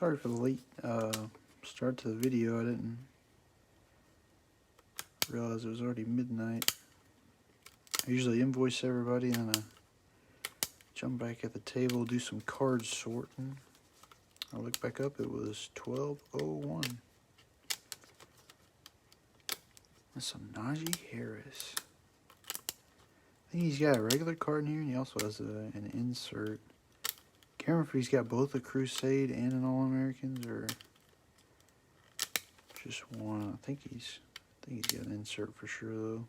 Sorry for the late start to the video. I didn't realize it was already midnight. I usually invoice everybody and I jump back at the table, do some card sorting. I look back up, it was 12:01. That's some Najee Harris. I think he's got a regular card in here, and he also has an insert. Can't remember if he's got both a Crusade and an All-Americans, or just one. I think he's got an insert for sure, though.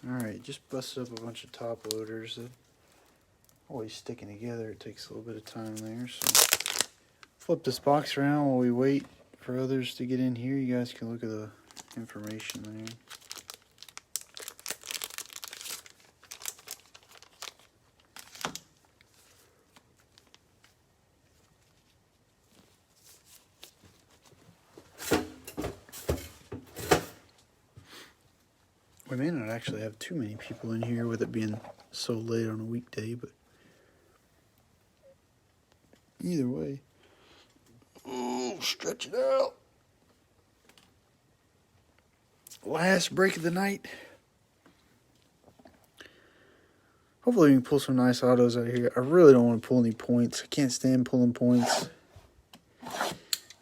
Alright, just busted up a bunch of top loaders that always sticking together. It takes a little bit of time there, so flip this box around while we wait for others to get in here. You guys can look at the information there. We may not actually have too many people in here with it being so late on a weekday, but either way. Oh, stretch it out. Last break of the night. Hopefully we can pull some nice autos out of here. I really don't want to pull any points. I can't stand pulling points.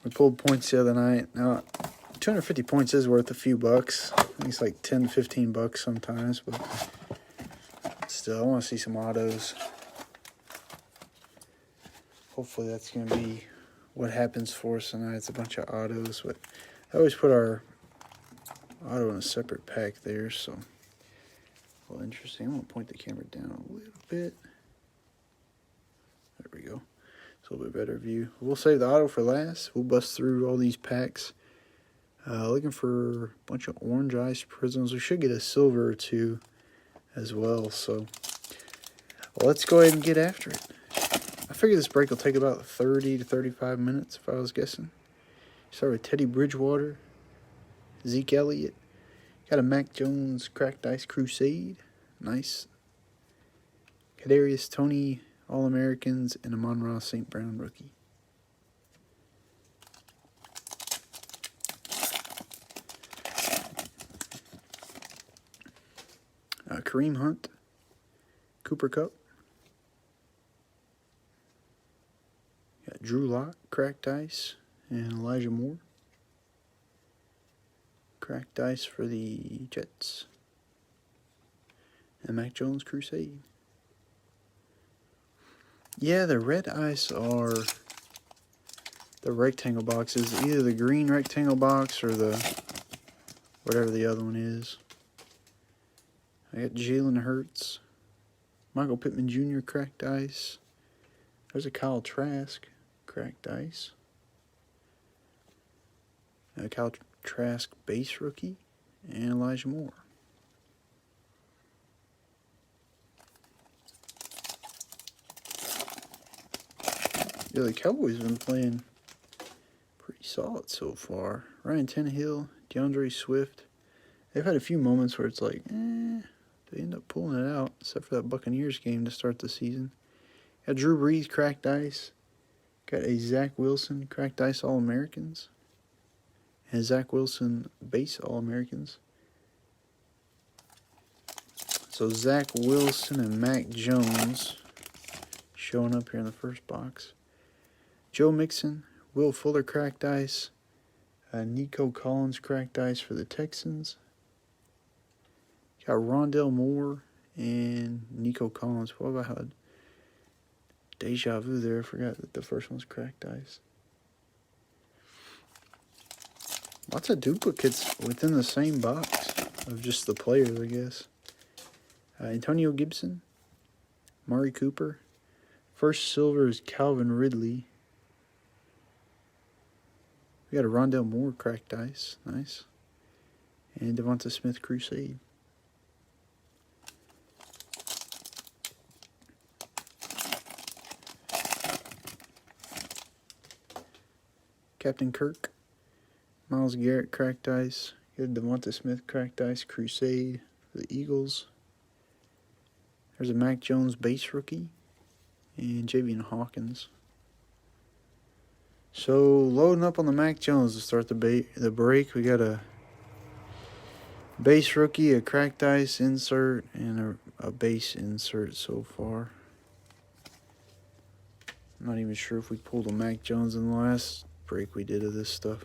We pulled points the other night. Now, 250 points is worth a few bucks. I think it's like 10 to 15 bucks sometimes, but still, I want to see some autos. Hopefully that's going to be what happens for us tonight. It's a bunch of autos, but I always put our auto in a separate pack there, so well, interesting. I'm going to point the camera down a little bit. There we go. It's a little bit better view. We'll save the auto for last. We'll bust through all these packs. Looking for a bunch of orange ice prisms. We should get a silver or two as well. So let's go ahead and get after it. I figure this break will take about 30 to 35 minutes if I was guessing. Start with Teddy Bridgewater, Zeke Elliott. Got a Mac Jones Cracked Ice Crusade. Nice. Kadarius Toney All-Americans and a Amon-Ra St. Brown rookie. Kareem Hunt, Cooper Kupp. Got Drew Lock, Cracked Ice, and Elijah Moore. Cracked Ice for the Jets. And Mac Jones Crusade. Yeah, the red ice are the rectangle boxes. Either the green rectangle box or the whatever the other one is. I got Jalen Hurts, Michael Pittman Jr. Cracked Ice. There's a Kyle Trask Cracked Ice. A Kyle Trask base rookie, and Elijah Moore. Yeah, the Cowboys have been playing pretty solid so far. Ryan Tannehill, DeAndre Swift. They've had a few moments where it's like, they end up pulling it out, except for that Buccaneers game to start the season. Got Drew Brees Cracked Ice. Got a Zach Wilson Cracked Ice All-Americans. And Zach Wilson base All-Americans. So Zach Wilson and Mac Jones showing up here in the first box. Joe Mixon, Will Fuller Cracked Ice. Nico Collins Cracked Ice for the Texans. Got Rondell Moore and Nico Collins. What about how deja vu there? I forgot that the first one's Cracked Ice. Lots of duplicates within the same box of just the players, I guess. Antonio Gibson, Murray Cooper. First silver is Calvin Ridley. We got a Rondell Moore Cracked Ice. Nice. And Devonta Smith Crusade. Captain Kirk, Myles Garrett Cracked Ice. Got Devonta Smith Cracked Ice Crusade for the Eagles. There's a Mac Jones base rookie and Javian Hawkins. So loading up on the Mac Jones to start the break. We got a base rookie, a cracked ice insert, and a base insert so far. I'm not even sure if we pulled a Mac Jones in the last break we did of this stuff.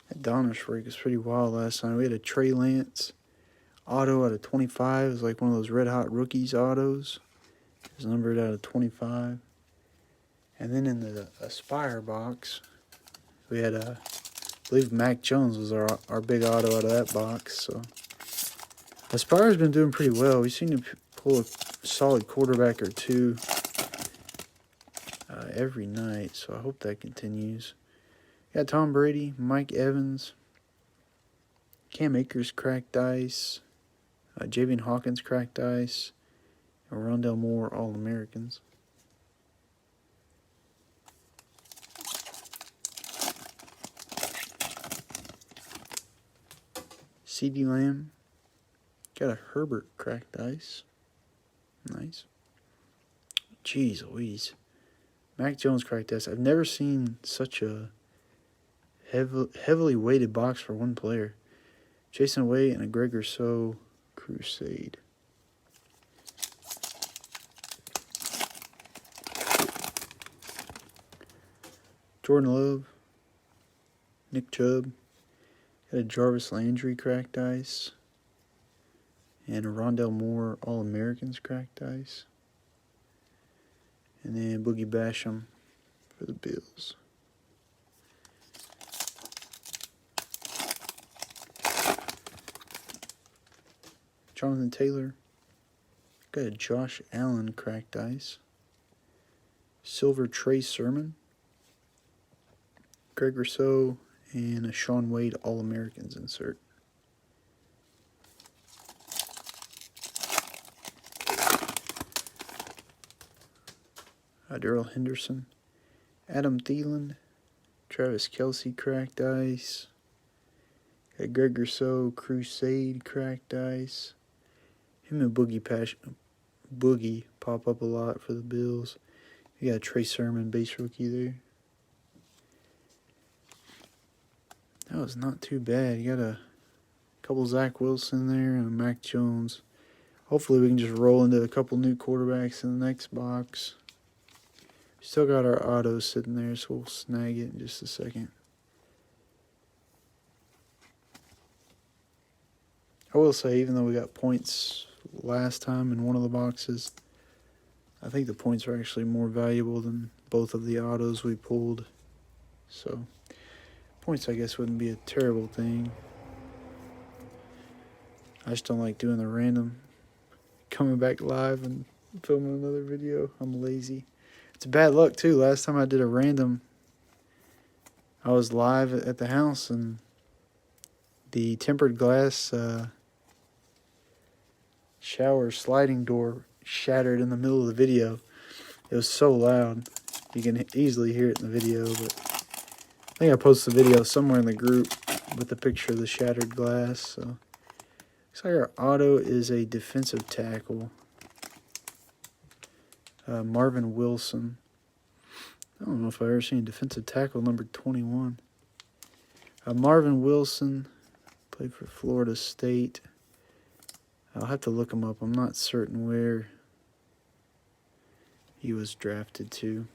That Donruss break was pretty wild last time. We had a Trey Lance auto out of 25. It was like one of those Red Hot Rookies autos. It was numbered out of 25. And then in the Aspire box, we had I believe Mac Jones was our big auto out of that box. So Aspire's been doing pretty well. We seem to pull a solid quarterback or two every night, so I hope that continues. Got Tom Brady, Mike Evans, Cam Akers cracked ice, Javian Hawkins cracked ice, and Rondell Moore All-Americans. CeeDee Lamb, got a Herbert cracked ice. Nice. Jeez Louise. Mac Jones cracked ice. I've never seen such a heavily weighted box for one player. Jason Wade and a Greg Rousseau Crusade. Jordan Love, Nick Chubb, got a Jarvis Landry cracked ice, and a Rondell Moore All-Americans cracked ice, and then Boogie Basham for the Bills. Jonathan Taylor, got a Josh Allen cracked ice, silver Trey Sermon, Greg Rousseau, and a Sean Wade All-Americans insert. Darrell Henderson, Adam Thielen, Travis Kelce cracked ice, got Greg Rousseau Crusade cracked ice. Him and Boogie pop up a lot for the Bills. You got a Trey Sermon base rookie there. That was not too bad. You got a couple Zach Wilson there and a Mac Jones. Hopefully we can just roll into a couple new quarterbacks in the next box. Still got our autos sitting there, so we'll snag it in just a second. I will say, even though we got points last time in one of the boxes, I think the points are actually more valuable than both of the autos we pulled. So, points I guess wouldn't be a terrible thing. I just don't like doing the random coming back live and filming another video. I'm lazy. It's bad luck too. Last time I did a random, I was live at the house and the tempered glass shower sliding door shattered in the middle of the video. It was so loud. You can easily hear it in the video, but I think I posted a video somewhere in the group with a picture of the shattered glass. So looks like our auto is a defensive tackle. Marvin Wilson. I don't know if I've ever seen a defensive tackle number 21. Marvin Wilson played for Florida State. I'll have to look him up. I'm not certain where he was drafted to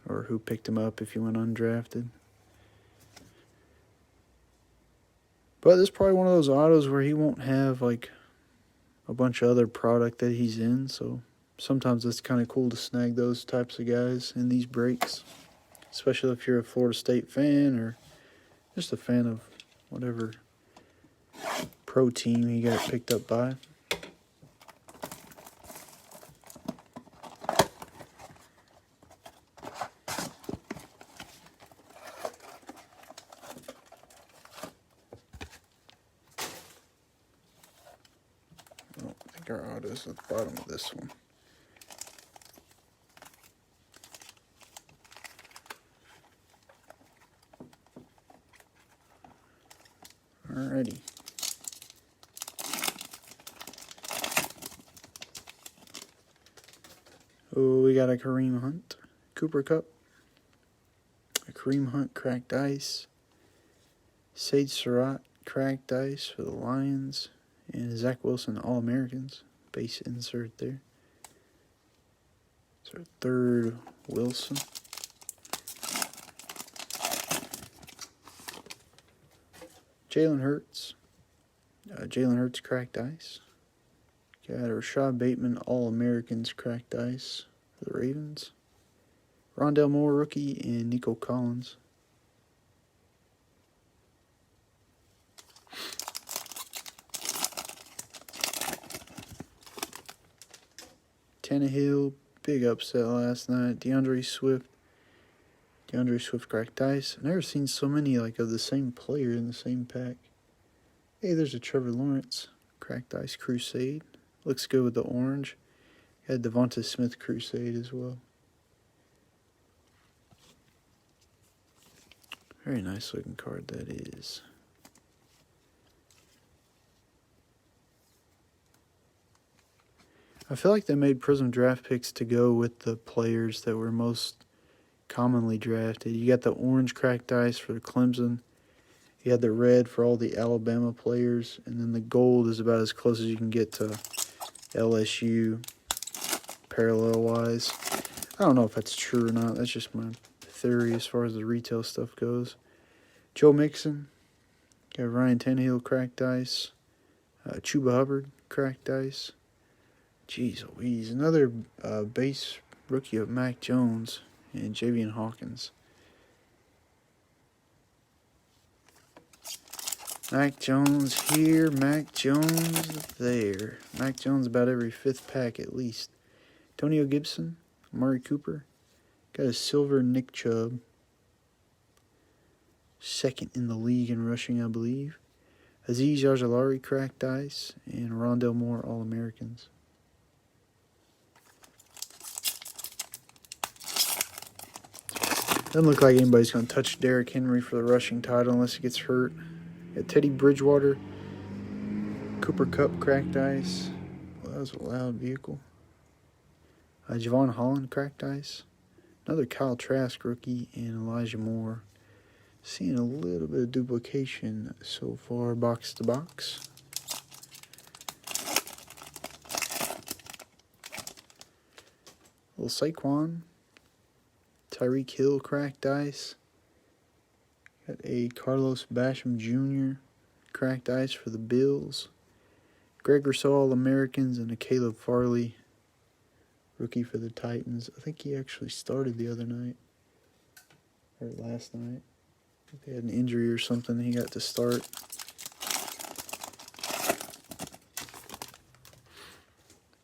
or who picked him up if he went undrafted. But this is probably one of those autos where he won't have like a bunch of other product that he's in, so sometimes it's kind of cool to snag those types of guys in these breaks, especially if you're a Florida State fan or just a fan of whatever pro team he got picked up by. Oh, I think our auto's at the bottom of this one. Alrighty. Oh, we got a Kareem Hunt Cooper Cup, a Kareem Hunt cracked ice, Sage Surratt cracked ice for the Lions, and Zach Wilson All-Americans base insert there. It's our third Wilson. Jalen Hurts. Jalen Hurts cracked ice. Got a Rashad Bateman All-Americans cracked ice for the Ravens. Rondale Moore rookie and Nico Collins. Tannehill, big upset last night. DeAndre Swift cracked ice. I've never seen so many of the same player in the same pack. Hey, there's a Trevor Lawrence cracked ice Crusade. Looks good with the orange. Got Devonta Smith Crusade as well. Very nice looking card that is. I feel like they made Prizm draft picks to go with the players that were most commonly drafted. You got the orange cracked ice for Clemson. You had the red for all the Alabama players. And then the gold is about as close as you can get to LSU parallel-wise. I don't know if that's true or not. That's just my theory as far as the retail stuff goes. Joe Mixon. Got Ryan Tannehill cracked ice. Chuba Hubbard cracked ice. Jeez Louise. Another base rookie of Mac Jones and Javian Hawkins. Mac Jones here, Mac Jones there. Mac Jones about every fifth pack at least. Antonio Gibson, Amari Cooper. Got a silver Nick Chubb. Second in the league in rushing, I believe. Azeez Ojulari cracked ice. And Rondale Moore All-Americans. Doesn't look like anybody's going to touch Derrick Henry for the rushing title unless he gets hurt. Got Teddy Bridgewater, Cooper Cup cracked ice. Well, that was a loud vehicle. Javon Holland cracked ice. Another Kyle Trask rookie and Elijah Moore. Seeing a little bit of duplication so far, box to box. Little Saquon. Tyreek Hill cracked ice. Got a Carlos Basham Jr. cracked ice for the Bills. Greg Rousseau All-Americans and a Caleb Farley rookie for the Titans. I think he actually started the other night. Or last night. I think they had an injury or something. He got to start.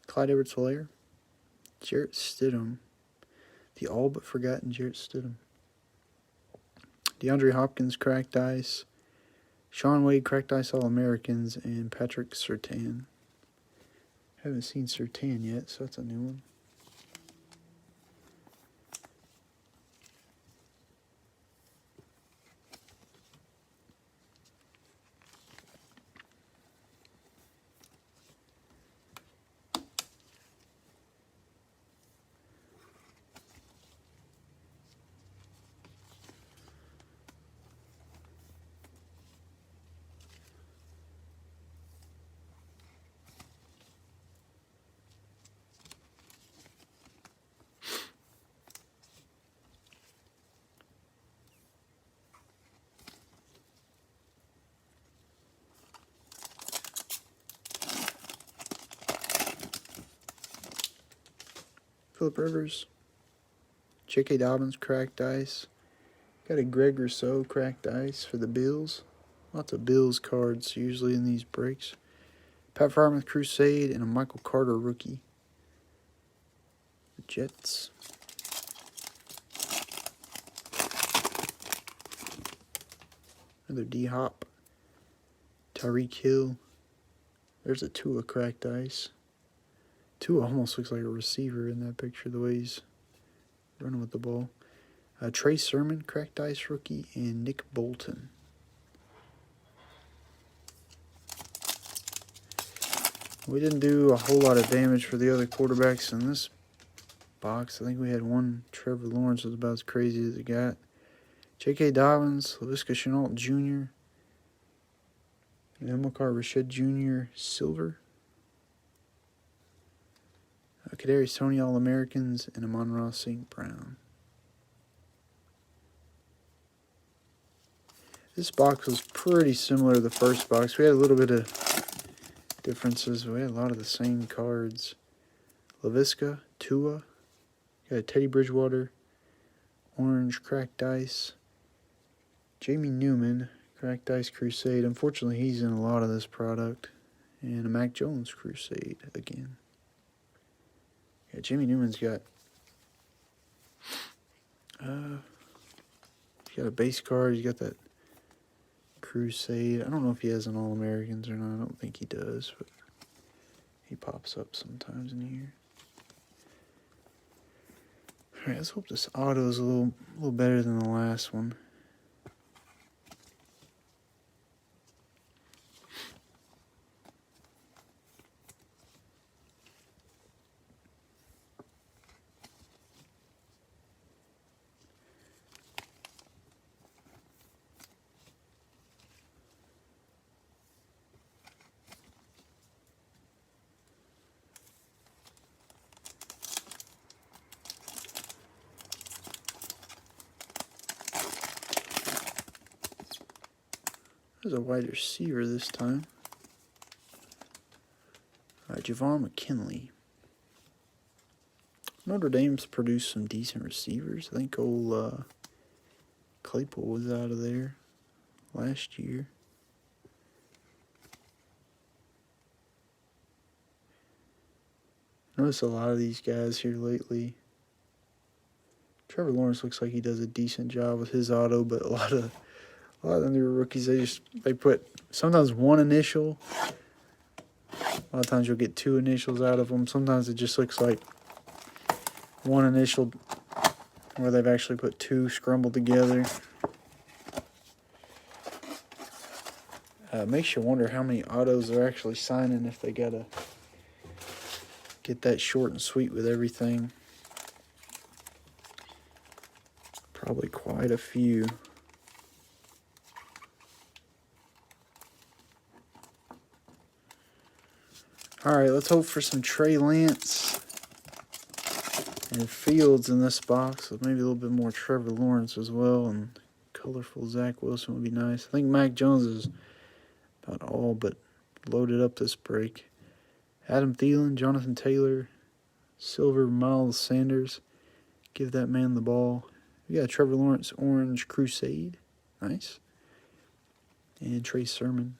Clyde Edwards-Helaire. Jarrett Stidham. The all but forgotten Jarrett Stidham. DeAndre Hopkins cracked ice. Sean Wade cracked ice All-Americans. And Patrick Surtain. Haven't seen Surtain yet, so that's a new one. Phillip Rivers. J.K. Dobbins cracked ice. Got a Greg Rousseau cracked ice for the Bills. Lots of Bills cards usually in these breaks. Pat Freiermuth Crusade and a Michael Carter rookie. The Jets. Another D-Hop. Tyreek Hill. There's a Tua cracked ice. Tua almost looks like a receiver in that picture, the way he's running with the ball. Trey Sermon, cracked ice rookie, and Nick Bolton. We didn't do a whole lot of damage for the other quarterbacks in this box. I think we had one Trevor Lawrence was about as crazy as it got. J.K. Dobbins, Laviska Shenault Jr., and Hamilcar Rashed Jr. Silver. Kadarius Toney All-Americans, and Amon-Ra St. Brown. This box was pretty similar to the first box. We had a little bit of differences. We had a lot of the same cards. Laviska, Tua, got Teddy Bridgewater, Orange Cracked Ice, Jamie Newman, Cracked Ice Crusade. Unfortunately, he's in a lot of this product. And a Mac Jones Crusade again. Yeah, Jamie Newman's got he's got a base card. He's got that Crusade. I don't know if he has an All-Americans or not. I don't think he does, but he pops up sometimes in here. All right, let's hope this auto is a little better than the last one. There's a wide receiver this time. Javon McKinley. Notre Dame's produced some decent receivers. I think old Claypool was out of there last year. Notice a lot of these guys here lately. Trevor Lawrence looks like he does a decent job with his auto, but a lot of the newer rookies, they put sometimes one initial. A lot of times you'll get two initials out of them. Sometimes it just looks like one initial where they've actually put two scrambled together. Makes you wonder how many autos they're actually signing if they gotta get that short and sweet with everything. Probably quite a few. Alright, let's hope for some Trey Lance and Fields in this box, with maybe a little bit more Trevor Lawrence as well, and colorful Zach Wilson would be nice. I think Mac Jones is about all but loaded up this break. Adam Thielen, Jonathan Taylor, Silver Miles Sanders. Give that man the ball. We got Trevor Lawrence Orange Crusade. Nice. And Trey Sermon.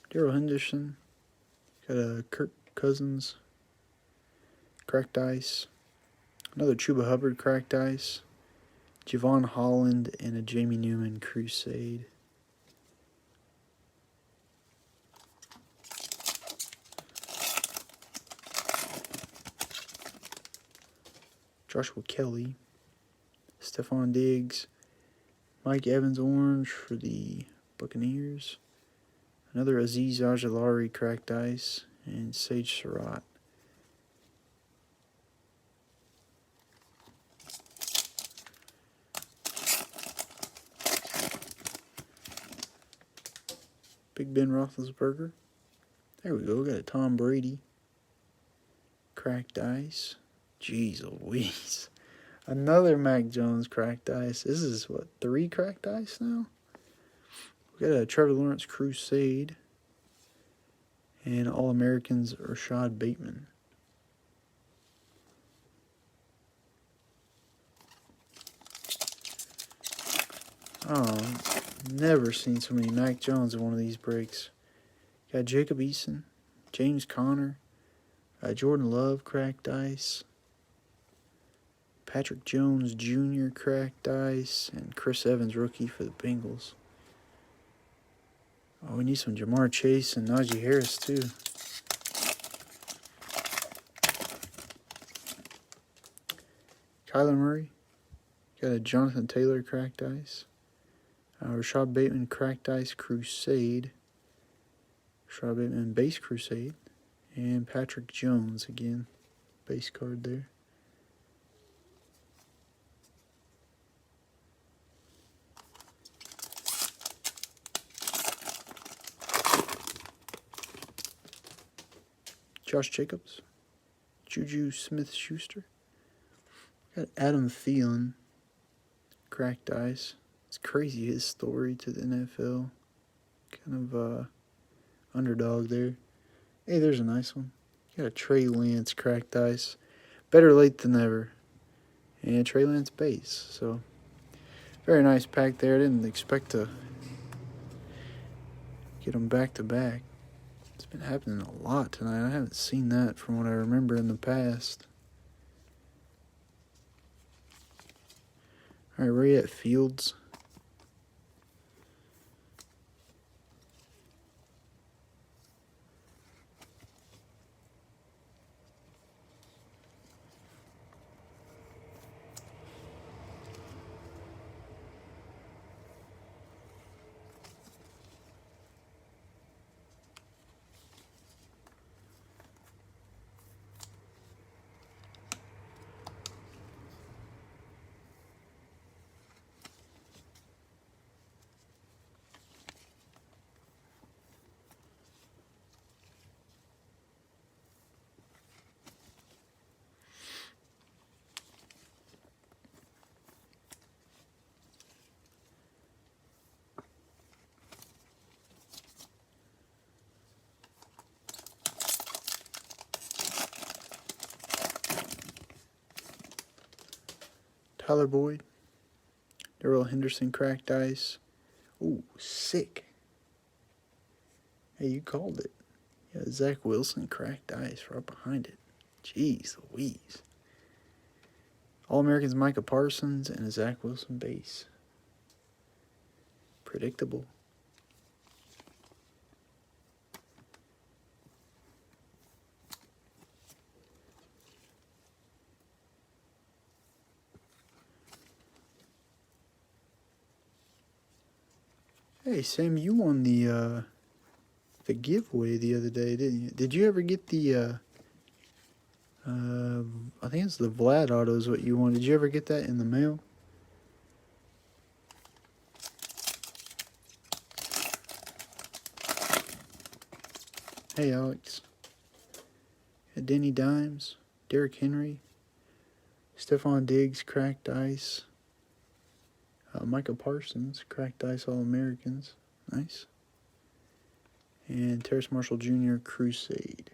Darrell Henderson. Got a Kirk Cousins. Cracked Ice. Another Chuba Hubbard Cracked Ice. Javon Holland and a Jamie Newman Crusade. Joshua Kelly. Stephon Diggs. Mike Evans Orange for the Buccaneers. Another Azeez Ojulari Cracked Ice. And Sage Surratt. Big Ben Roethlisberger. There we go. Got a Tom Brady. Cracked Ice. Jeez Louise. Another Mac Jones Cracked Ice. This is, what, 3 Cracked Ice now? We got a Trevor Lawrence Crusade. And All-Americans Rashad Bateman. Oh, never seen so many Mac Jones in one of these breaks. Got Jacob Eason, James Conner, Jordan Love cracked dice, Patrick Jones Jr. cracked dice, and Chris Evans rookie for the Bengals. Oh, we need some Jamar Chase and Najee Harris too. Kyler Murray. Got a Jonathan Taylor cracked dice. Rashad Bateman cracked dice Crusade. Rashad Bateman base Crusade. And Patrick Jones again. Base card there. Josh Jacobs. Juju Smith-Schuster. Got Adam Thielen. Cracked dice. It's crazy his story to the NFL. Kind of underdog there. Hey, there's a nice one. You got a Trey Lance cracked dice. Better late than never. And Trey Lance base. So, very nice pack there. I didn't expect to get them back to back. It's been happening a lot tonight. I haven't seen that from what I remember in the past. All right, we're at Fields. Tyler Boyd. Darrell Henderson cracked dice. Ooh, sick. Hey, you called it. Yeah, Zach Wilson cracked dice right behind it. Jeez Louise. All-Americans Micah Parsons and a Zach Wilson base. Predictable. Hey, Sam, you won the giveaway the other day, didn't you? Did you ever get the, I think it's the Vlad autos what you won. Did you ever get that in the mail? Hey, Alex. Denny Dimes, Derrick Henry, Stephon Diggs, cracked dice. Micah Parsons, cracked dice All-Americans. Nice. And Terrace Marshall Jr., Crusade.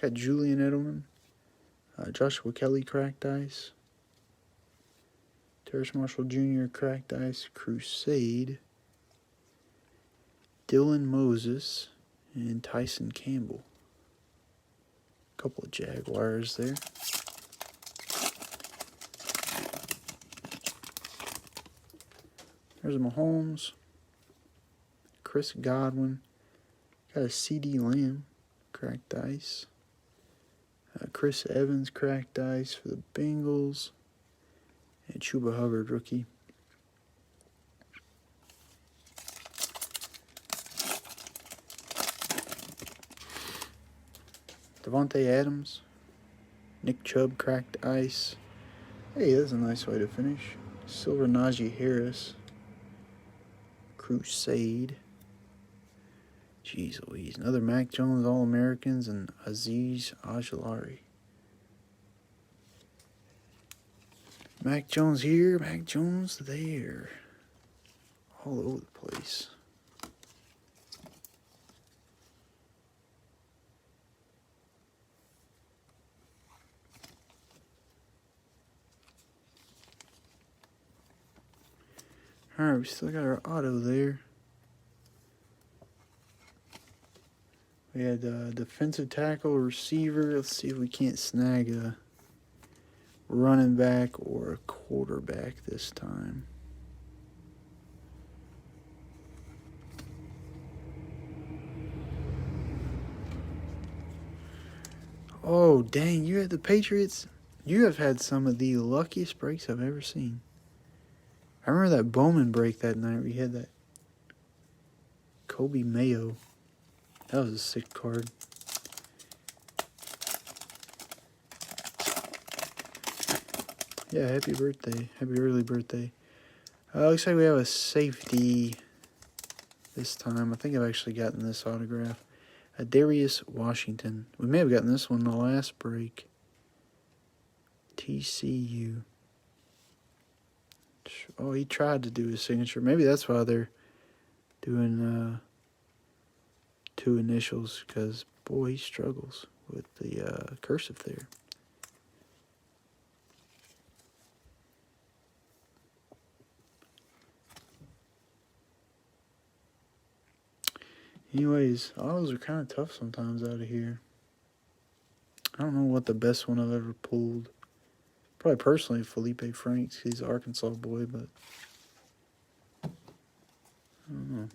Got Julian Edelman, Joshua Kelly, cracked dice. Terrace Marshall Jr., cracked dice, Crusade. Dylan Moses and Tyson Campbell. Couple of Jaguars there. There's Mahomes. Chris Godwin. Got a CD Lamb, cracked dice. Chris Evans, cracked dice for the Bengals. And Chuba Hubbard, rookie. Devontae Adams. Nick Chubb, cracked ice. Hey, that's a nice way to finish. Silver Najee Harris. Crusade. Jeez Louise. Another Mac Jones All-Americans and Azeez Ojulari. Mac Jones here, Mac Jones there. All over the place. Alright, we still got our auto there. We had a defensive tackle, receiver. Let's see if we can't snag a running back or a quarterback this time. Oh, dang, you had the Patriots. You have had some of the luckiest breaks I've ever seen. I remember that Bowman break that night where you had that Kobe Mayo. That was a sick card. Yeah, happy birthday. Happy early birthday. Looks like we have a safety this time. I think I've actually gotten this autograph. Darius Washington. We may have gotten this one in the last break. TCU. Oh, he tried to do his signature. Maybe that's why they're doing two initials, because, boy, he struggles with the cursive there. Anyways, autos are kind of tough sometimes out of here. I don't know what the best one I've ever pulled. Probably personally Felipe Franks. He's an Arkansas boy, but I don't know.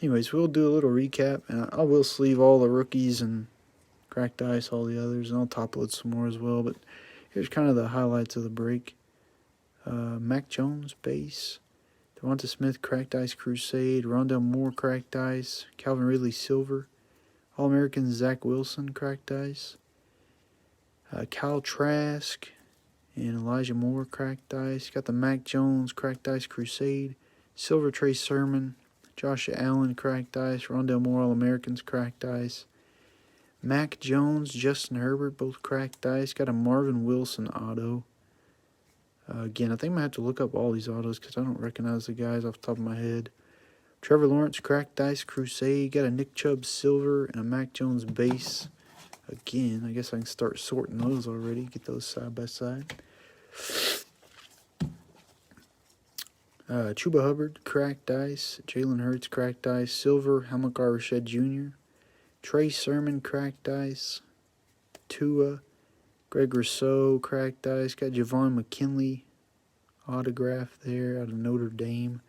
Anyways, we'll do a little recap, and I will sleeve all the rookies and cracked ice, all the others, and I'll top load some more as well. But here's kind of the highlights of the break. Mac Jones, base. Devonta Smith, cracked ice, Crusade. Rondell Moore, cracked ice. Calvin Ridley, silver. All-American Zach Wilson, cracked ice. Kyle Trask and Elijah Moore, cracked ice. Got the Mac Jones, cracked ice, Crusade. Silver, Trey Sermon. Josh Allen, cracked ice. Rondell Moore, All-Americans, cracked ice. Mac Jones, Justin Herbert, both cracked ice. Got a Marvin Wilson auto. Again, I think I'm going to have to look up all these autos because I don't recognize the guys off the top of my head. Trevor Lawrence, cracked dice, Crusade. Got a Nick Chubb silver and a Mac Jones base. Again, I guess I can start sorting those already. Get those side by side. Chuba Hubbard, cracked dice. Jalen Hurts, cracked dice. Silver, Hamilcar Rashed Jr. Trey Sermon, cracked dice. Tua. Greg Rousseau, cracked ice. Got Javon McKinley autograph there out of Notre Dame.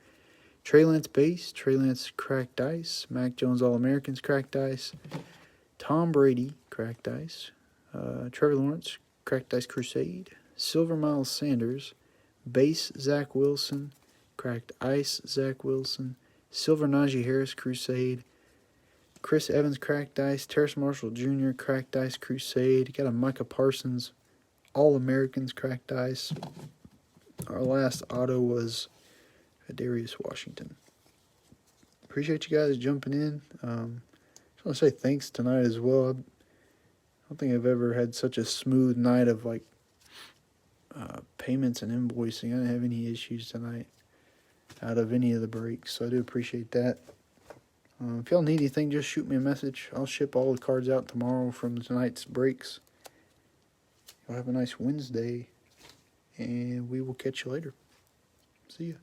Trey Lance base. Trey Lance cracked ice. Mac Jones All-Americans cracked ice. Tom Brady cracked ice. Trevor Lawrence cracked ice Crusade. Silver Miles Sanders. Base Zach Wilson. Cracked ice Zach Wilson. Silver Najee Harris Crusade. Chris Evans, cracked ice. Terrace Marshall Jr., cracked ice, Crusade. Got a Micah Parsons, All-Americans, cracked ice. Our last auto was a Darius Washington. Appreciate you guys jumping in. Just want to say thanks tonight as well. I don't think I've ever had such a smooth night of payments and invoicing. I didn't have any issues tonight out of any of the breaks, so I do appreciate that. If y'all need anything, just shoot me a message. I'll ship all the cards out tomorrow from tonight's breaks. Y'all have a nice Wednesday, and we will catch you later. See ya.